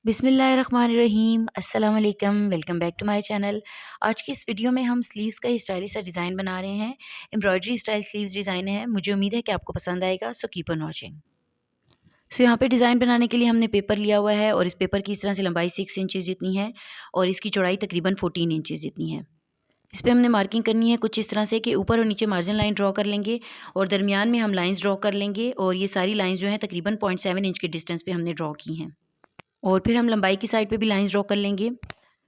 बिस्मिल्लाहिर्रहमानिर्रहीम अस्सलाम वालेकुम, welcome back to my channel. आज की इस वीडियो में हम स्लीव्स का स्टाइलिश सा डिज़ाइन बना रहे हैं। एम्ब्रॉयडरी स्टाइल स्लीव्स डिज़ाइन है। मुझे उम्मीद है कि आपको पसंद आएगा, सो कीप ऑन वॉचिंग। सो यहाँ पे डिज़ाइन बनाने के लिए हमने पेपर लिया हुआ है और इस पेपर की इस तरह से लंबाई 6 इंचेस जितनी है और इसकी चौड़ाई तकरीबन 14 इंचेस जितनी है। इस पे हमने मार्किंग करनी है कुछ इस तरह से कि ऊपर और नीचे मार्जिन लाइन ड्रॉ कर लेंगे और दरमियान में हम लाइंस ड्रॉ कर लेंगे और ये सारी लाइंस जो हैं तकरीबन 0.7 इंच के डिस्टेंस पे हमने ड्रॉ की हैं। और फिर हम लंबाई की साइड पे भी लाइंस ड्रॉ कर लेंगे।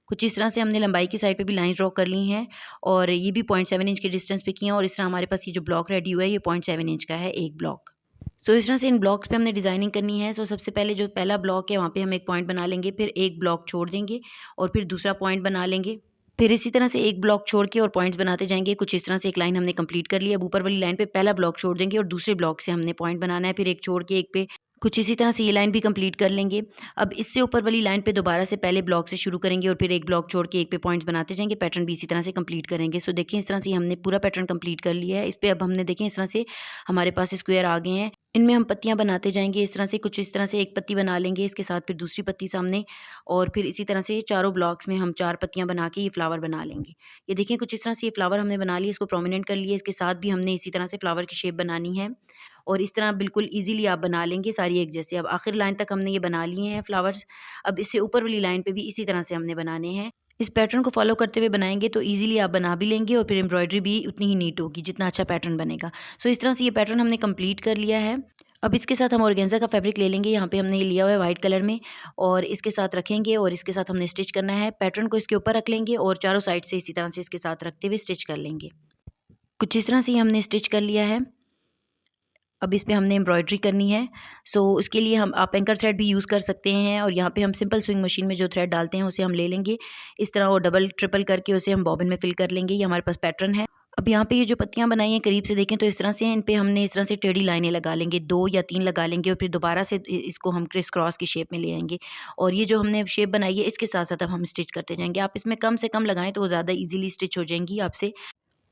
कुछ इस तरह से हमने लंबाई की साइड पे भी लाइंस ड्रॉ कर ली हैं और ये भी 0.7 इंच के डिस्टेंस पे की हैं और इस तरह हमारे पास ये जो ब्लॉक रेडी हुआ है ये 0.7 इंच का है एक ब्लॉक। सो इस तरह से इन ब्लॉक्स पे हमने डिज़ाइनिंग करनी है। सो सबसे पहले जो पहला ब्लॉक है वहाँ पे हम एक पॉइंट बना लेंगे, फिर एक ब्लॉक छोड़ देंगे और फिर दूसरा पॉइंट बना लेंगे। फिर इसी तरह से एक ब्लॉक छोड़ के और पॉइंट्स बनाते जाएँगे। कुछ इस तरह से एक लाइन हमने कंप्लीट कर ली। अब ऊपर वाली लाइन पे पहला ब्लॉक छोड़ देंगे और दूसरे ब्लॉक से हमने पॉइंट बनाना है, फिर एक छोड़ के एक पे। कुछ इसी तरह से ये लाइन भी कंप्लीट कर लेंगे। अब इससे ऊपर वाली लाइन पे दोबारा से पहले ब्लॉक से शुरू करेंगे और फिर एक ब्लॉक छोड़ के एक पे पॉइंट्स बनाते जाएँगे। पैटर्न भी इसी तरह से कंप्लीट करेंगे। सो देखिए इस तरह से हमने पूरा पैटर्न कंप्लीट कर लिया है। इस पे अब हमने देखें इस तरह से हमारे पास स्क्वायर आ गए हैं। इनमें हम पत्तियाँ बनाते जाएँगे इस तरह से। कुछ इस तरह से एक पत्ती बना लेंगे, इसके साथ फिर दूसरी पत्ती सामने और फिर इसी तरह से चारों ब्लॉक्स में हम 4 पत्तियाँ बना के ये फ्लावर बना लेंगे। ये देखिए कुछ इस तरह से ये फ्लावर हमने बना लिया, इसको प्रोमिनेंट कर लिया। इसके साथ भी हमने इसी तरह से फ्लावर की शेप बनानी है और इस तरह बिल्कुल ईज़िली आप बना लेंगे सारी एक जैसे। अब आखिर लाइन तक हमने ये बना लिए हैं फ्लावर्स। अब इससे ऊपर वाली लाइन पे भी इसी तरह से हमने बनाने हैं। इस पैटर्न को फ़ॉलो करते हुए बनाएँगे तो ईज़िली आप बना भी लेंगे और फिर एम्ब्रॉयडरी भी उतनी ही नीट होगी जितना अच्छा पैटर्न बनेगा। सो इस तरह से ये पैटर्न हमने कंप्लीट कर लिया है। अब इसके साथ हम ऑर्गेन्जा का फैब्रिक ले लेंगे। यहाँ पे हमने ये लिया हुआ है वाइट कलर में और इसके साथ रखेंगे और इसके साथ हमने स्टिच करना है। पैटर्न को इसके ऊपर रख लेंगे और चारों साइड से इसी तरह से इसके साथ रखते हुए स्टिच कर लेंगे। कुछ इस तरह से ये हमने स्टिच कर लिया है। अब इस पे हमने एम्ब्रॉयडरी करनी है। सो उसके लिए हम आप एंकर थ्रेड भी यूज़ कर सकते हैं और यहाँ पे हम सिंपल स्विंग मशीन में जो थ्रेड डालते हैं उसे हम ले लेंगे इस तरह और डबल ट्रिपल करके उसे हम बॉबिन में फिल कर लेंगे। ये हमारे पास पैटर्न है। अब यहाँ पे ये जो पत्तियाँ बनाई हैं करीब से देखें तो इस तरह से हैं। इन पे हमने इस तरह से टेढ़ी लाइनें लगा लेंगे, 2 या 3 लगा लेंगे और फिर दोबारा से इसको हम क्रिस क्रॉस की शेप में ले आएँगे और ये जो हमने शेप बनाई है इसके साथ-साथ अब हम स्टिच करते जाएँगे। आप इसमें कम से कम लगाएँ तो वो ज़्यादा ईज़िली स्टिच हो जाएँगी आपसे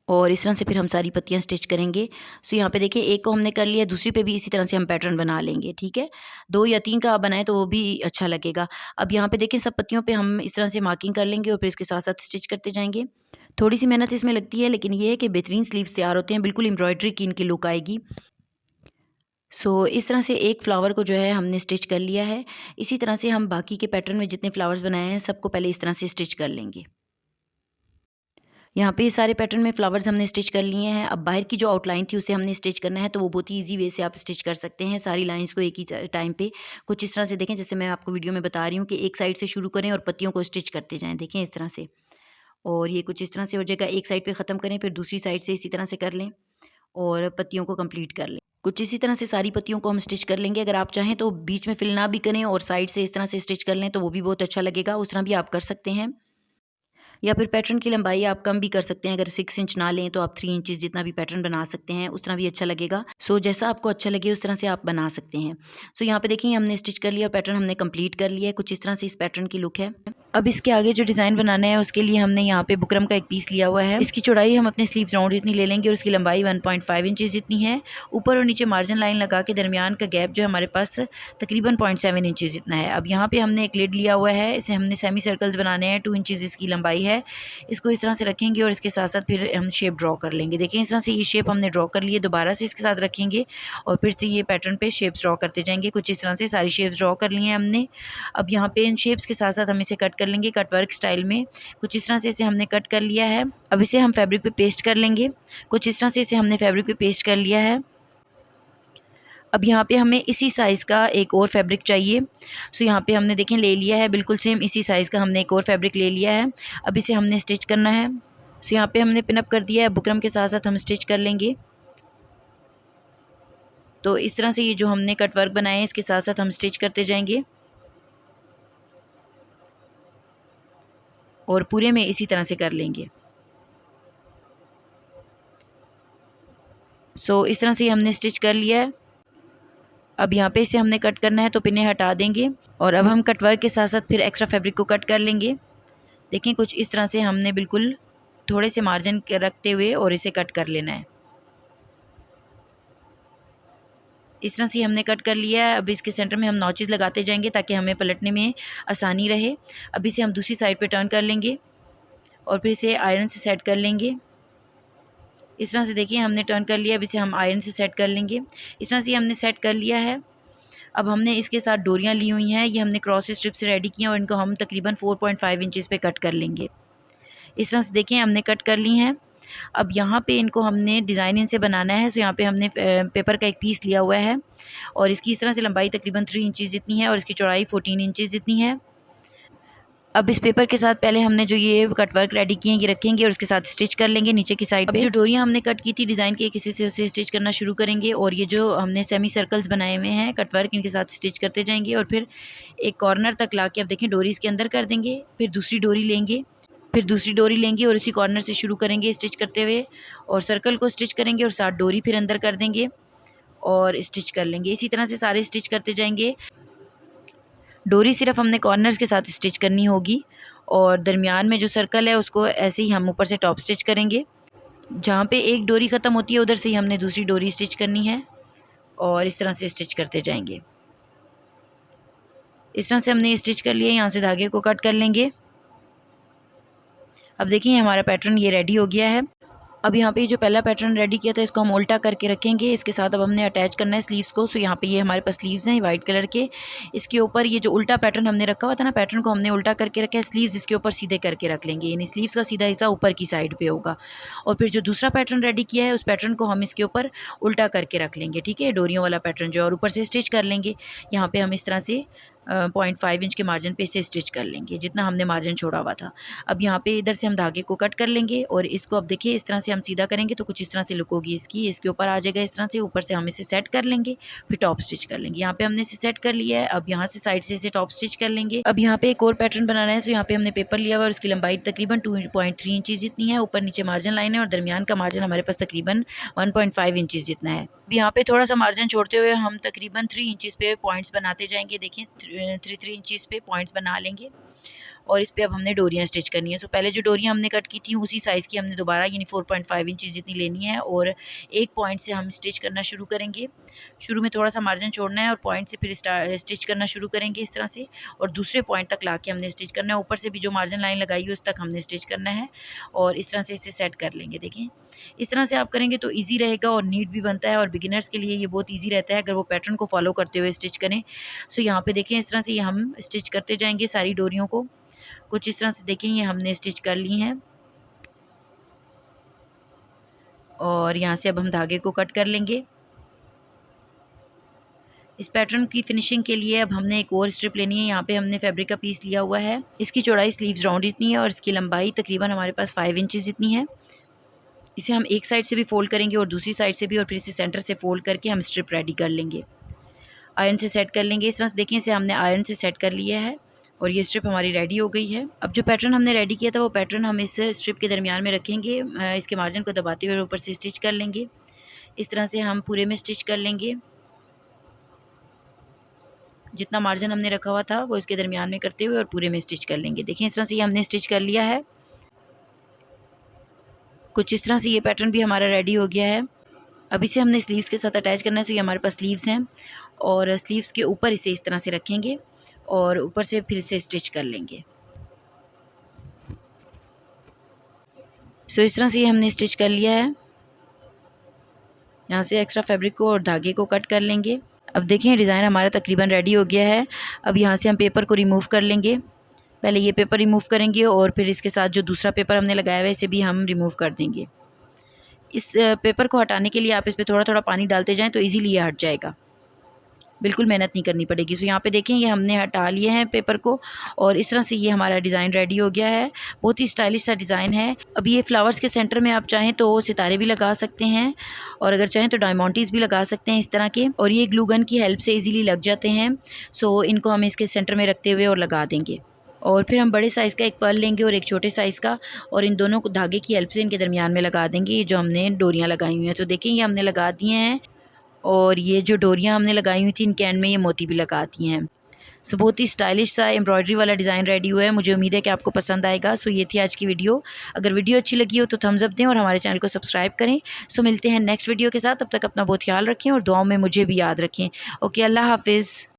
और इस तरह से फिर हम सारी पत्तियाँ स्टिच करेंगे। सो यहाँ पे देखिए एक को हमने कर लिया, दूसरी पे भी इसी तरह से हम पैटर्न बना लेंगे, ठीक है? 2 या 3 का आप बनाएँ तो वो भी अच्छा लगेगा। अब यहाँ पे देखिए सब पत्तियों पे हम इस तरह से मार्किंग कर लेंगे और फिर इसके साथ-साथ स्टिच करते जाएँगे। थोड़ी-सी मेहनत इसमें लगती है लेकिन ये है कि बेहतरीन स्लीव्स तैयार होते हैं, बिल्कुल एम्ब्रॉयडरी की इनकी लुक आएगी। सो इस तरह से एक फ्लावर को जो है हमने स्टिच कर लिया है। इसी तरह से हम बाकी के पैटर्न में जितने फ्लावर्स बनाए हैं सबको पहले इस तरह से स्टिच कर लेंगे। यहाँ पे ये सारे पैटर्न में फ्लावर्स हमने स्टिच कर लिए हैं। अब बाहर की जो आउटलाइन थी उसे हमने स्टिच करना है तो वो बहुत ही ईज़ी वे से आप स्टिच कर सकते हैं सारी लाइंस को एक ही टाइम पे। कुछ इस तरह से देखें जैसे मैं आपको वीडियो में बता रही हूँ कि एक साइड से शुरू करें और पत्तियों को स्टिच करते जाएँ, देखें इस तरह से। और ये कुछ इस तरह से हो जाएगा, एक साइड पे ख़त्म करें फिर दूसरी साइड से इसी तरह से कर लें और पत्तियों को कंप्लीट कर लें। कुछ इसी तरह से सारी पत्तियों को हम स्टिच कर लेंगे। अगर आप चाहें तो बीच में फिल ना भी करें और साइड से इस तरह से स्टिच कर लें तो वो भी बहुत अच्छा लगेगा, उस तरह भी आप कर सकते हैं। या फिर पैटर्न की लंबाई आप कम भी कर सकते हैं। अगर 6 इंच ना लें तो आप 3 इंचेस जितना भी पैटर्न बना सकते हैं, उस तरह भी अच्छा लगेगा। सो जैसा आपको अच्छा लगे उस तरह से आप बना सकते हैं। सो यहाँ पे देखिए हमने स्टिच कर लिया, पैटर्न हमने कंप्लीट कर लिया है। कुछ इस तरह से इस पैटर्न की लुक है। अब इसके आगे जो डिज़ाइन बनाना है उसके लिए हमने यहाँ पे बुकरम का एक पीस लिया हुआ है। इसकी चौड़ाई हम अपने स्लीव्स राउंड जितनी ले लेंगे और उसकी लंबाई 1.5 इंचेस जितनी है। ऊपर और नीचे मार्जिन लाइन लगा के दरमियान का गैप जो है हमारे पास तकरीबन 0.7 इंचेस जितना है। अब यहाँ पे हमने एक लिड लिया हुआ है, इसे हमने सेमी सर्कल्स बनाने हैं, 2 इंचेस इसकी लंबाई है। इसको इस तरह से रखेंगे और इसके साथ-साथ फिर हम शेप ड्रॉ कर लेंगे। देखिए इस तरह से ये शेप हमने ड्रॉ कर ली है, दोबारा से इसके साथ रखेंगे और फिर से ये पैटर्न पे शेप्स ड्रॉ करते जाएँगे। कुछ इस तरह से सारी शेप्स ड्रॉ कर ली हैं हमने। अब यहाँ पे इन शेप्स के साथ-साथ हम इसे कट कर लेंगे कट वर्क स्टाइल में। कुछ इस तरह से इसे हमने कट कर लिया है। अब इसे हम फैब्रिक पे पेस्ट कर लेंगे। कुछ इस तरह से इसे हमने फैब्रिक पे पेस्ट कर लिया है। अब यहाँ पे हमें इसी साइज़ का एक और फैब्रिक चाहिए। सो यहाँ पे हमने देखें ले लिया है, बिल्कुल सेम इसी साइज़ का हमने एक और फैब्रिक ले लिया है। अब इसे हमने स्टिच करना है। सो यहाँ पे हमने पिन अप कर दिया है, बुकरम के साथ-साथ हम स्टिच कर लेंगे। तो इस तरह से ये जो हमने कट वर्क बनाए हैं इसके साथ-साथ हम स्टिच करते जाएँगे। और पूरे में इसी तरह से कर लेंगे। सो इस तरह से ये हमने स्टिच कर लिया है। अब यहाँ पे इसे हमने कट करना है तो पिनें हटा देंगे और अब हम कट वर्क के साथ-साथ फिर एक्स्ट्रा फैब्रिक को कट कर लेंगे। देखें कुछ इस तरह से हमने बिल्कुल थोड़े से मार्जिन के रखते हुए और इसे कट कर लेना है। इस तरह से हमने कट कर लिया है। अब इसके सेंटर में हम नॉचेस लगाते जाएंगे ताकि हमें पलटने में आसानी रहे। अब इसे हम दूसरी साइड पे टर्न कर लेंगे और फिर इसे आयरन से सेट कर लेंगे। इस तरह से देखिए हमने टर्न कर लिया। अब इसे हम आयरन से सेट कर लेंगे। इस तरह से हमने सेट कर लिया है। अब हमने इसके साथ डोरियाँ ली हुई हैं, ये हमने क्रॉस स्ट्रिप से रेडी की हैं और इनको हम तकरीबन 4.5 इंचज़ पे कट कर लेंगे। इस तरह से देखिए हमने कट कर ली हैं। अब यहाँ पे इनको हमने डिज़ाइन इनसे बनाना है। सो यहाँ पे हमने पेपर का एक पीस लिया हुआ है और इसकी इस तरह से लंबाई तकरीबन 3 इंचज़ जितनी है और इसकी चौड़ाई 14 इंचज़ जितनी है। अब इस पेपर के साथ पहले हमने जो ये कट वर्क रेडी किए हैं ये रखेंगे और उसके साथ स्टिच कर लेंगे नीचे की साइड पे। जो डोरियाँ हमने कट की थी डिज़ाइन के एक हिस्से से उसे स्टिच करना शुरू करेंगे और ये जो हमने सेमी सर्कल्स बनाए हुए हैं कट वर्क इनके साथ स्टिच करते जाएंगे और फिर एक कॉर्नर तक ला के अब देखें डोरी इसके अंदर कर देंगे। फिर दूसरी डोरी लेंगे और इसी कॉर्नर से शुरू करेंगे स्टिच करते हुए और सर्कल को स्टिच करेंगे और साथ डोरी फिर अंदर कर देंगे और स्टिच कर लेंगे। इसी तरह से सारे स्टिच करते जाएंगे। डोरी सिर्फ हमने कॉर्नर्स के साथ स्टिच करनी होगी और दरमियान में जो सर्कल है उसको ऐसे ही हम ऊपर से टॉप स्टिच करेंगे। जहाँ पे एक डोरी ख़त्म होती है उधर से ही हमने दूसरी डोरी स्टिच करनी है और इस तरह से स्टिच करते जाएंगे। इस तरह से हमने स्टिच कर लिया। यहाँ से धागे को कट कर लेंगे। अब देखिए हमारा पैटर्न ये रेडी हो गया है। अब यहाँ पे जो पहला पैटर्न रेडी किया था इसको हम उल्टा करके रखेंगे। इसके साथ अब हमने अटैच करना है स्लीव्स को। सो यहाँ पे ये हमारे पास स्लीव्स हैं वाइट कलर के। इसके ऊपर ये जो उल्टा पैटर्न हमने रखा हुआ था ना, पैटर्न को हमने उल्टा करके रखा है। स्लीव्स इसके ऊपर सीधे करके रख लेंगे, यानी स्लीव्स का सीधा हिस्सा ऊपर की साइड पे होगा। और फिर जो दूसरा पैटर्न रेडी किया है उस पैटर्न को हम इसके ऊपर उल्टा करके रख लेंगे, ठीक है, डोरियों वाला पैटर्न जो, और ऊपर से स्टिच कर लेंगे। यहाँ पे हम इस तरह से 0.5 इंच के मार्जिन पे इसे स्टिच कर लेंगे जितना हमने मार्जिन छोड़ा हुआ था। अब यहाँ पे इधर से हम धागे को कट कर लेंगे और इसको अब देखिए इस तरह से हम सीधा करेंगे तो कुछ इस तरह से लुक होगी इसकी। इसके ऊपर आ जाएगा इस तरह से। ऊपर से हम इसे सेट कर लेंगे, फिर टॉप स्टिच कर लेंगे। यहाँ पे हमने इसे सेट कर लिया है। अब यहाँ से साइड से इसे टॉप स्टिच कर लेंगे। अब यहाँ पे एक और पैटर्न बनाना है। सो यहाँ पे हमने पेपर लिया हुआ और उसकी लंबाई तकरीबन 2.3 इंचज़ जितनी है। ऊपर नीचे मार्जिन लाइन है और दरमियान का मार्जिन हमारे पास तकरीबन 1.5 इंचज़ जितना है। यहाँ पे थोड़ा सा मार्जिन छोड़ते हुए हम तकरीबन 3 इंचज़ पे पॉइंट्स बनाते जाएंगे। देखिए 3 इंचज़ पे पॉइंट्स बना लेंगे और इस पे अब हमने डोरियाँ स्टिच करनी है। सो पहले जो डोरियाँ हमने कट की थी उसी साइज़ की हमने दोबारा यानी 4.5 इंचज़ जितनी लेनी है और एक पॉइंट से हम स्टिच करना शुरू करेंगे। शुरू में थोड़ा सा मार्जिन छोड़ना है और पॉइंट से फिर स्टिच करना शुरू करेंगे इस तरह से और दूसरे पॉइंट तक ला के हमने स्टिच करना है। ऊपर से भी जो मार्जिन लाइन लगाई है उस तक हमने स्टिच करना है और इस तरह से इसे सेट कर लेंगे। देखें इस तरह से आप करेंगे तो ईजी रहेगा और नीट भी बनता है और बिगिनर्स के लिए ये बहुत ईजी रहता है अगर वो पैटर्न को फॉलो करते हुए स्टिच करें। सो यहाँ पे देखें इस तरह से हम स्टिच करते जाएंगे सारी डोरियों को। कुछ इस तरह से देखें ये हमने स्टिच कर ली हैं और यहाँ से अब हम धागे को कट कर लेंगे। इस पैटर्न की फिनिशिंग के लिए अब हमने एक और स्ट्रिप लेनी है। यहाँ पे हमने फैब्रिक का पीस लिया हुआ है। इसकी चौड़ाई स्लीव्स राउंड जितनी है और इसकी लंबाई तकरीबन हमारे पास 5 इंचज़ जितनी है। इसे हम एक साइड से भी फोल्ड करेंगे और दूसरी साइड से भी और फिर इसे सेंटर से फोल्ड करके हम स्ट्रिप रेडी कर लेंगे। आयरन से सेट कर लेंगे। इस तरह से देखिए इसे हमने आयरन से सेट कर लिया है और ये स्ट्रिप हमारी रेडी हो गई है। अब जो पैटर्न हमने रेडी किया था वो पैटर्न हम इस स्ट्रिप के दरमियान में रखेंगे। इसके मार्जिन को दबाते हुए ऊपर से स्टिच कर लेंगे। इस तरह से हम पूरे में स्टिच कर लेंगे। जितना मार्जिन हमने रखा हुआ था वो इसके दरमियान में करते हुए और पूरे में स्टिच कर लेंगे। देखिए इस तरह से ये हमने स्टिच कर लिया है। कुछ इस तरह से ये पैटर्न भी हमारा रेडी हो गया है। अब इसे हमने स्लीव्स के साथ अटैच करना है। सो ये हमारे पास स्लीव्स हैं और स्लीव्स के ऊपर इसे इस तरह से रखेंगे और ऊपर से फिर इसे स्टिच कर लेंगे। सो इस तरह से ये हमने स्टिच कर लिया है। यहाँ से एक्स्ट्रा फैब्रिक को और धागे को कट कर लेंगे। अब देखिए डिज़ाइन हमारा तकरीबन रेडी हो गया है। अब यहाँ से हम पेपर को रिमूव कर लेंगे। पहले ये पेपर रिमूव करेंगे और फिर इसके साथ जो दूसरा पेपर हमने लगाया हुआ है इसे भी हम रिमूव कर देंगे। इस पेपर को हटाने के लिए आप इस पर थोड़ा थोड़ा पानी डालते जाएं तो इजीली ये हट जाएगा, बिल्कुल मेहनत नहीं करनी पड़ेगी। सो यहाँ पे देखें ये हमने हटा लिए हैं पेपर को और इस तरह से ये हमारा डिज़ाइन रेडी हो गया है। बहुत ही स्टाइलिश सा डिज़ाइन है। अब ये फ्लावर्स के सेंटर में आप चाहें तो सितारे भी लगा सकते हैं और अगर चाहें तो डायमंड्स भी लगा सकते हैं इस तरह के, और ये ग्लू गन की हेल्प से इजीली लग जाते हैं। सो इनको हम इसके सेंटर में रखते हुए और लगा देंगे और फिर हम बड़े साइज़ का एक पर्ल लेंगे और एक छोटे साइज़ का और इन दोनों को धागे की हेल्प से इनके दरमियान में लगा देंगे। ये जो हमने डोरियाँ लगाई हुई हैं तो देखें ये हमने लगा दिए हैं और ये जो डोरियाँ हमने लगाई हुई थी इनके एंड में ये मोती भी लगा दिए हैं। सो बहुत ही स्टाइलिश सा एम्ब्रॉयडरी वाला डिज़ाइन रेडी हुआ है। मुझे उम्मीद है कि आपको पसंद आएगा। सो ये थी आज की वीडियो। अगर वीडियो अच्छी लगी हो तो थम्स अप दें और हमारे चैनल को सब्सक्राइब करें। सो मिलते हैं नेक्स्ट वीडियो के साथ। तब तक अपना बहुत ख्याल रखें और दुआओं में मुझे भी याद रखें। ओके, अल्लाह हाफिज़।